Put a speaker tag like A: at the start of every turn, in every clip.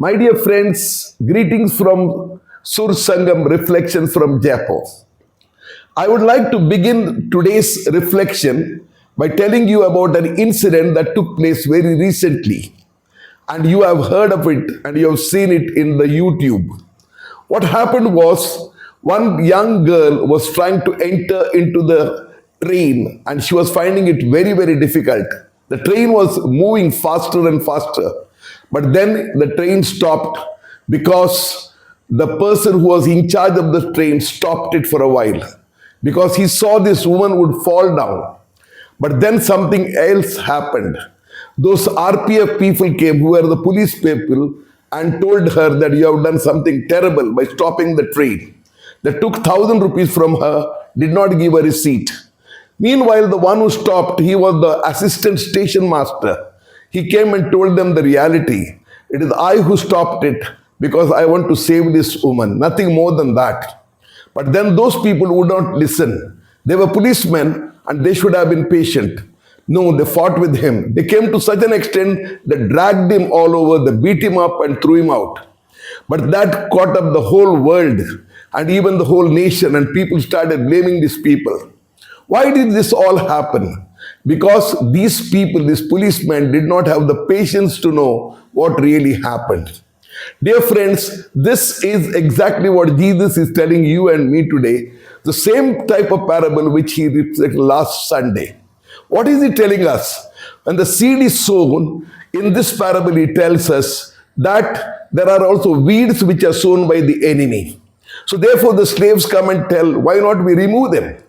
A: My dear friends, greetings from Sur Sangam Reflections from Jaipur. I would like to begin today's reflection by telling you about an incident that took place very recently. And you have heard of it and you have seen it in the YouTube. What happened was one young girl was trying to enter into the train and she was finding it very, very difficult. The train was moving faster and faster. But then the train stopped because the person who was in charge of the train stopped it for a while because he saw this woman would fall down. But then something else happened. Those RPF people came, who were the police people, and told her that you have done something terrible by stopping the train. They took 1,000 rupees from her, did not give a receipt. Meanwhile, the one who stopped, he was the assistant station master. He came and told them the reality. It is I who stopped it because I want to save this woman, nothing more than that. But then those people would not listen. They were policemen and they should have been patient. No, they fought with him. They came to such an extent that dragged him all over, they beat him up and threw him out. But that caught up the whole world and even the whole nation, and people started blaming these people. Why did this all happen? Because these people, these policemen, did not have the patience to know what really happened. Dear friends, this is exactly what Jesus is telling you and me today. The same type of parable which he reflected last Sunday. What is he telling us? When the seed is sown, in this parable he tells us that there are also weeds which are sown by the enemy. So therefore the slaves come and tell, why not we remove them?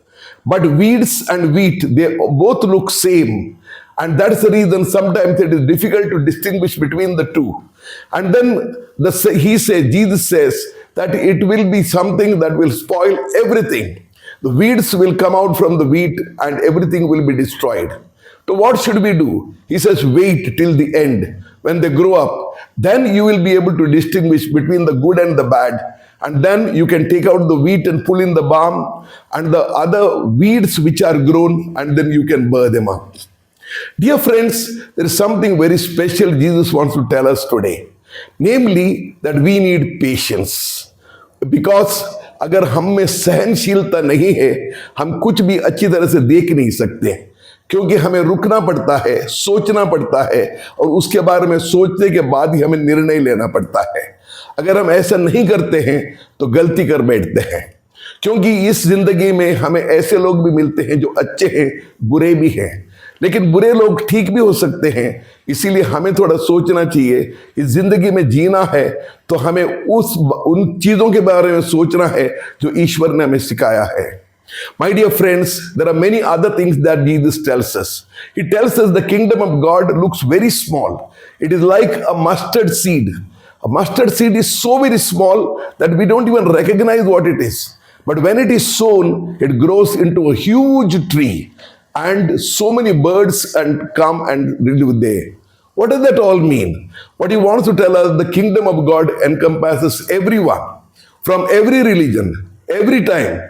A: But weeds and wheat, they both look same. And that's the reason sometimes it is difficult to distinguish between the two. And then Jesus says that it will be something that will spoil everything. The weeds will come out from the wheat and everything will be destroyed. So what should we do? He says, wait till the end. When they grow up, then you will be able to distinguish between the good and the bad. And then you can take out the wheat and pull in the balm and the other weeds which are grown, and then you can burn them up. Dear friends, there is something very special Jesus wants to tell us today. Namely, that we need patience. Because अगर हम में सहनशीलता नहीं है, हम कुछ भी अच्छी तरह से देख नहीं सकते, क्योंकि हमें रुकना पड़ता है, सोचना पड़ता है, और उसके बारे में सोचने के बाद ही हमें निर्णय लेना पड़ता है. अगर हम ऐसा नहीं करते हैं तो गलती कर बैठते हैं, क्योंकि इस जिंदगी में हमें ऐसे लोग भी मिलते हैं जो अच्छे हैं, बुरे भी हैं. लेकिन बुरे लोग ठीक भी हो सकते हैं. इसीलिए हमें थोड़ा सोचना चाहिए. इस जिंदगी में जीना है तो हमें उन चीजों के बारे में सोचना है जो ईश्वर ने हमें सिखाया है. My dear friends, there are many other things that Jesus tells us. He tells us the kingdom of God looks very small. It is like a mustard seed. A mustard seed is so very small that we don't even recognize what it is. But when it is sown, it grows into a huge tree. And so many birds come and live there. What does that all mean? What he wants to tell us, the kingdom of God encompasses everyone, from every religion, every time.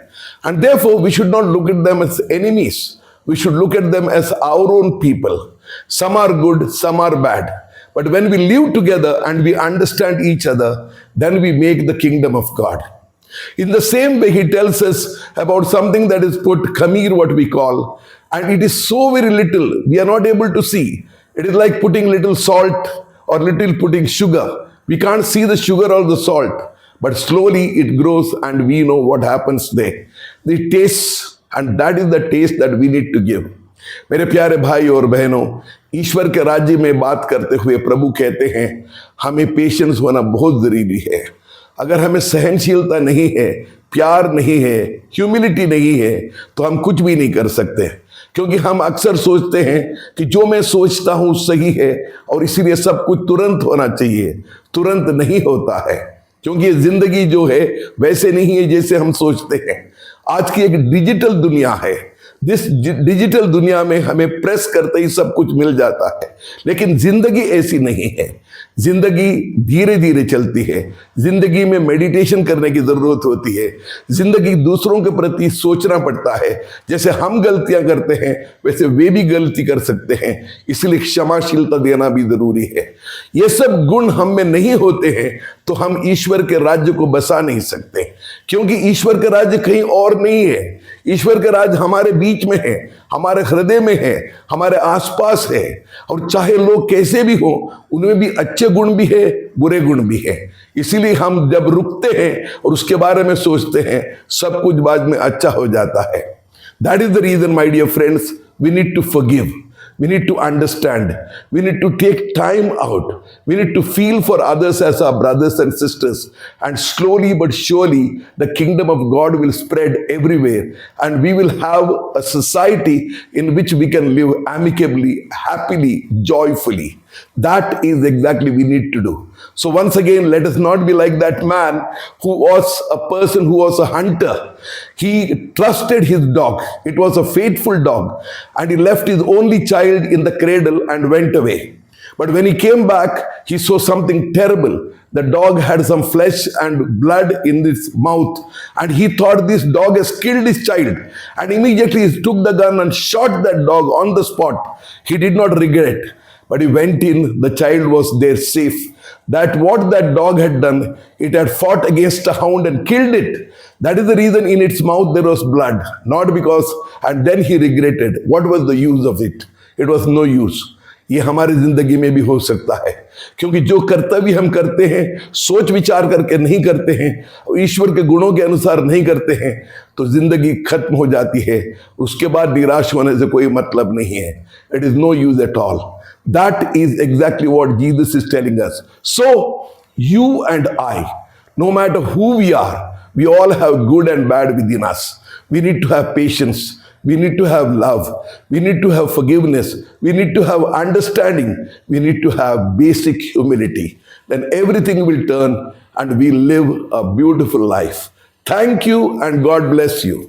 A: And therefore, we should not look at them as enemies. We should look at them as our own people. Some are good, some are bad. But when we live together and we understand each other, then we make the kingdom of God. In the same way, he tells us about something that is put khamir, what we call, and it is so very little, we are not able to see. It is like putting little salt or little putting sugar. We can't see the sugar or the salt, but slowly it grows and we know what happens there. The taste, and that is the taste that we need to give. मेरे प्यारे भाई और बहनों, ईश्वर के राज्य में बात करते हुए प्रभु कहते हैं हमें पेशेंस होना बहुत जरूरी है. अगर हमें सहनशीलता नहीं है, प्यार नहीं है, ह्यूमिलिटी नहीं है, तो हम कुछ भी नहीं कर सकते. क्योंकि हम अक्सर सोचते हैं कि जो मैं सोचता हूं सही है और इसीलिए सब कुछ तुरंत होना चाहिए. तुरंत नहीं होता है, क्योंकि ये जिंदगी जो है वैसे नहीं है जैसे हम सोचते हैं. आज की एक डिजिटल दुनिया है. जिस डिजिटल दुनिया में हमें प्रेस करते ही सब कुछ मिल जाता है, लेकिन जिंदगी ऐसी नहीं है। जिंदगी धीरे धीरे चलती है। जिंदगी में मेडिटेशन करने की जरूरत होती है। जिंदगी दूसरों के प्रति सोचना पड़ता है। जैसे हम गलतियां करते हैं वैसे वे भी गलती कर सकते हैं, इसलिए क्षमाशीलता देना भी जरूरी है। ये सब गुण हम में नहीं होते हैं तो हम ईश्वर के राज्य को बसा नहीं सकते, क्योंकि ईश्वर का राज्य कहीं और नहीं है। ईश्वर का राज हमारे बीच में है, हमारे हृदय में है, हमारे आसपास है। और चाहे लोग कैसे भी हो, उनमें भी अच्छे गुण भी है, बुरे गुण भी है। इसीलिए हम जब रुकते हैं और उसके बारे में सोचते हैं, सब कुछ बाद में अच्छा हो जाता है। That is the reason, my dear friends, we need to forgive. We need to understand. We need to take time out. We need to feel for others as our brothers and sisters. And slowly but surely, the kingdom of God will spread everywhere. And we will have a society in which we can live amicably, happily, joyfully. That is exactly we need to do. So once again, let us not be like that man who was a person who was a hunter. He trusted his dog. It was a faithful dog. And he left his only child in the cradle and went away. But when he came back, he saw something terrible. The dog had some flesh and blood in its mouth. And he thought this dog has killed his child. And immediately he took the gun and shot that dog on the spot. He did not regret. But he went in, the child was there safe. That what that dog had done, it had fought against a hound and killed it. That is the reason in its mouth there was blood. Not because, and then he regretted. What was the use of it? It was no use. ये हमारी जिंदगी में भी हो सकता है, क्योंकि जो कर्तव्य हम करते हैं सोच विचार करके नहीं करते हैं, ईश्वर के गुणों के अनुसार नहीं करते हैं, तो जिंदगी खत्म हो जाती है। उसके बाद निराश होने से कोई मतलब नहीं है। It is no use at all. That is exactly what Jesus is telling us. So, you and I, no matter who we are, we all have good and bad within us. We need to have patience. We need to have love. We need to have forgiveness. We need to have understanding. We need to have basic humility. Then everything will turn and we'll live a beautiful life. Thank you and God bless you.